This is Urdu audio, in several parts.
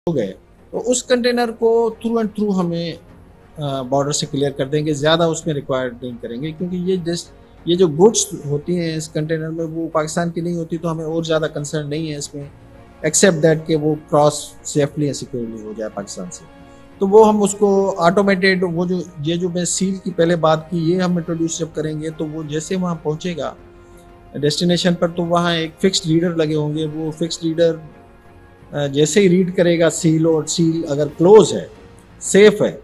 ہو گئے تو اس کنٹینر کو تھرو اینڈ تھرو ہمیں بارڈر سے کلیئر کر دیں گے، زیادہ اس میں ریکوائرڈ نہیں کریں گے، کیونکہ یہ جو گڈس ہوتی ہیں اس کنٹینر میں وہ پاکستان کی نہیں ہوتی، تو ہمیں اور زیادہ کنسرن نہیں ہے اس میں، ایکسیپٹ دیٹ کہ وہ کراس سیفلی اینڈ سیکورلی ہو جائے پاکستان سے. تو وہ ہم اس کو آٹومیٹیڈ یہ جو میں سیل کی پہلے بات کی، یہ ہم انٹروڈیوس جب کریں گے تو وہ جیسے وہاں پہنچے گا ڈیسٹینیشن پر تو وہاں ایک فکسڈ ریڈر لگے ہوں گے. وہ فکسڈ ریڈر جیسے ہی ریڈ کرے گا سیل، اور سیل اگر کلوز ہے، سیف ہے،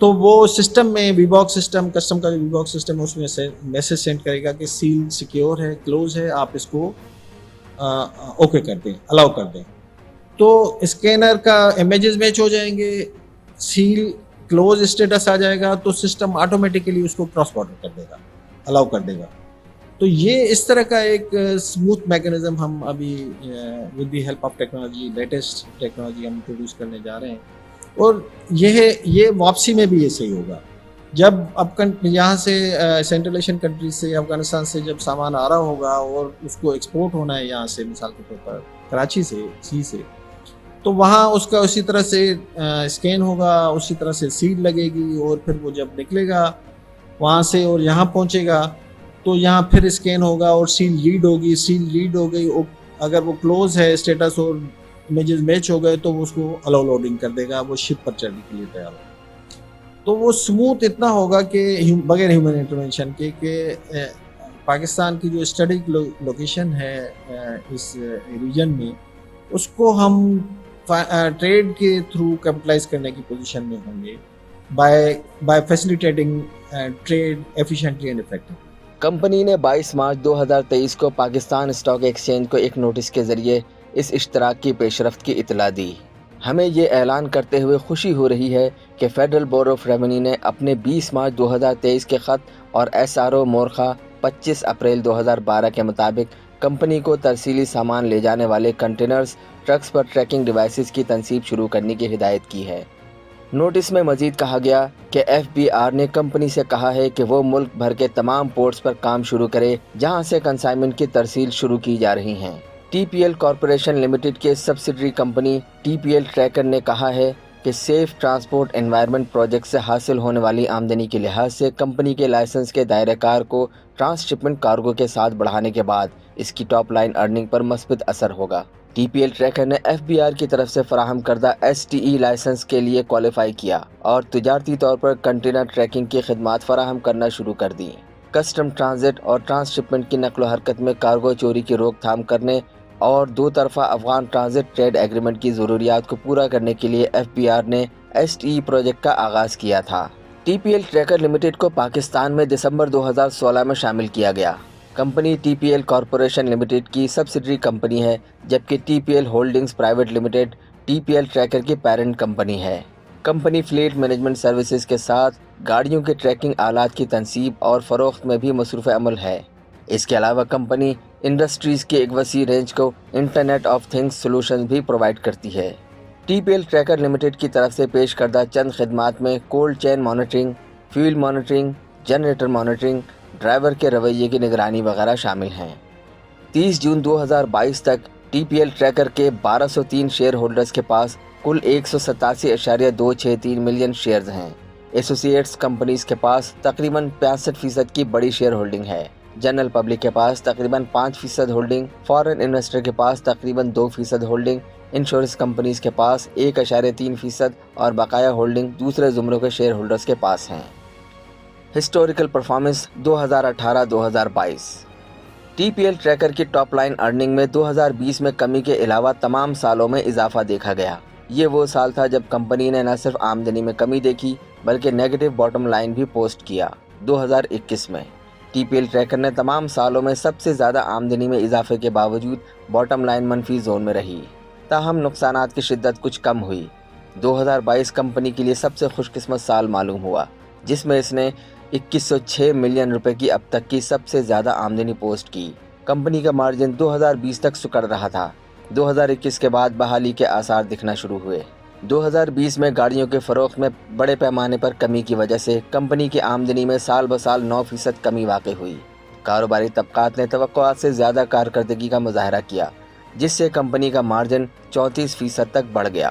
تو وہ سسٹم میں وی باکس سسٹم، کسٹم کا جو وی باکس سسٹم ہے اس میں سے میسج سینڈ کرے گا کہ سیل سیکیور ہے، کلوز ہے، آپ اس کو اوکے کر دیں، الاؤ کر دیں. تو اسکینر کا امیجز میچ ہو جائیں گے، سیل کلوز اسٹیٹس آ جائے گا، تو سسٹم آٹومیٹیکلی اس کو کراس بارڈر کر دے گا، الاؤ کر دے گا. تو یہ اس طرح کا ایک اسموتھ میکینزم ہم ابھی with the help of technology, latest technology ہم انٹروڈیوس کرنے جا رہے ہیں. اور یہ واپسی میں بھی ایسے ہی ہوگا. جب اب یہاں سے سینٹرل ایشین کنٹریز سے، افغانستان سے جب سامان آ رہا ہوگا اور اس کو ایکسپورٹ ہونا ہے یہاں سے، مثال کے طور پر کراچی سے، تو وہاں اس کا اسی طرح سے اسکین ہوگا، اسی طرح سے سیل لگے گی، اور پھر وہ جب نکلے گا وہاں سے اور یہاں پہنچے گا تو یہاں پھر اسکین ہوگا اور سیل ریڈ ہوگی. سیل ریڈ ہو گئی، اگر وہ کلوز ہے اسٹیٹس اور امیجز میچ ہو گئے تو وہ اس کو الاؤ لوڈنگ کر دے گا، وہ شپ پر چڑھنے کے لیے تیار ہوگا. تو وہ اسموتھ اتنا ہوگا کہ بغیر ہیومن انٹرونشن کے، کہ پاکستان کی جو اسٹریٹجک لوکیشن ہے اس ریجن میں، اس کو ہم ٹریڈ کے تھرو کیپٹلائز کرنے کی پوزیشن میں ہوں گے، by facilitating trade efficiently and effective. Company نے 22 مارچ 2023 کو پاکستان اسٹاک ایکسچینج کو ایک نوٹس کے ذریعے اس اشتراک کی پیشرفت کی اطلاع دی. ہمیں یہ اعلان کرتے ہوئے خوشی ہو رہی ہے کہ فیڈرل بیورو آف ریونیو نے اپنے 20 مارچ 2023 کے خط اور SRO مورخہ 25 اپریل 2012 کے مطابق کمپنی کو ترسیلی سامان لے جانے والے کنٹینرز، ٹرکس پر ٹریکنگ ڈیوائسز کی تنصیب شروع کرنے کی ہدایت کی ہے. نوٹس میں مزید کہا گیا کہ FBR نے کمپنی سے کہا ہے کہ وہ ملک بھر کے تمام پورٹس پر کام شروع کرے جہاں سے کنسائنمنٹ کی ترسیل شروع کی جا رہی ہیں. TPL کارپوریشن لمیٹڈ کے سبسڈری کمپنی TPL ٹریکر نے کہا ہے کہ سیف ٹرانسپورٹ انوائرمنٹ پروجیکٹ سے حاصل ہونے والی آمدنی کے لحاظ سے کمپنی کے لائسنس کے دائرہ کار کو ٹرانس شپمنٹ کارگو کے ساتھ بڑھانے کے بعد اس کی ٹاپ لائن ارننگ پر مثبت اثر ہوگا. TPL ٹریکر نے FBR کی طرف سے فراہم کردہ STE لائسنس کے لیے کوالیفائی کیا اور تجارتی طور پر کنٹینر ٹریکنگ کی خدمات فراہم کرنا شروع کر دی. کسٹم ٹرانزٹ اور ٹرانس شپمنٹ کی نقل و حرکت میں کارگو چوری کی روک تھام کرنے اور دو طرفہ افغان ٹرانزٹ ٹریڈ ایگریمنٹ کی ضروریات کو پورا کرنے کے لیے FBR نے STE پروجیکٹ کا آغاز کیا تھا. TPL ٹریکر لمیٹڈ کو پاکستان میں دسمبر 2016 میں شامل کیا گیا. کمپنی TPL کارپوریشن لمیٹڈ کی سبسڈری کمپنی ہے، جبکہ TPL holdings private limited TPL tracker کی پیرنٹ کمپنی ہے. کمپنی فلیٹ مینجمنٹ سروسز کے ساتھ گاڑیوں کے ٹریکنگ آلات کی تنصیب اور فروخت میں بھی مصروف عمل ہے. اس کے علاوہ کمپنی انڈسٹریز کی ایک وسیع رینج کو انٹرنیٹ آف تھنگز سولوشنز بھی پرووائڈ کرتی ہے. TPL ٹریکر لمیٹڈ کی طرف سے پیش کردہ چند خدمات میں cold chain monitoring, fuel monitoring, generator monitoring, driver کے رویے کی نگرانی وغیرہ شامل ہیں. 30 جون 2022 تک TPL ٹریکر کے 1203 شیئر ہولڈرز کے پاس کل 187.263 ملین شیئرز ہیں. ایسوسی ایٹس کمپنیز کے پاس تقریباً 65% کی بڑی شیئر ہولڈنگ ہے. جنرل پبلک کے پاس تقریباً 5% ہولڈنگ، فارن انویسٹر کے پاس تقریباً 2% ہولڈنگ، انشورنس کمپنیز کے پاس 1.3% اور بقایا ہولڈنگ دوسرے زمروں کے شیئر ہولڈرز کے پاس ہیں. Historical performance 2018-2022. TPL ٹریکر کی ٹاپ لائن ارننگ میں 2020 میں کمی کے علاوہ تمام سالوں میں اضافہ دیکھا گیا. یہ وہ سال تھا جب کمپنی نے نہ صرف آمدنی میں کمی دیکھی بلکہ نیگیٹو باٹم لائن بھی پوسٹ کیا. 2021 میں TPL ٹریکر نے تمام سالوں میں سب سے زیادہ آمدنی میں اضافے کے باوجود باٹم لائن منفی زون میں رہی، تاہم نقصانات کی شدت کچھ کم ہوئی. 2022 کمپنی کے لیے سب سے خوش قسمت سال معلوم ہوا، جس میں اس نے 2106 ملین روپے کی اب تک کی سب سے زیادہ آمدنی پوسٹ کی. کمپنی کا مارجن 2020 تک سکڑ رہا تھا. 2021 کے بعد بحالی کے آثار دکھنا شروع ہوئے. 2020 میں گاڑیوں کے فروخت میں بڑے پیمانے پر کمی کی وجہ سے کمپنی کی آمدنی میں سال بسال 9% کمی واقع ہوئی. کاروباری طبقات نے توقعات سے زیادہ کارکردگی کا مظاہرہ کیا، جس سے کمپنی کا مارجن 34% تک بڑھ گیا.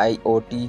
IoT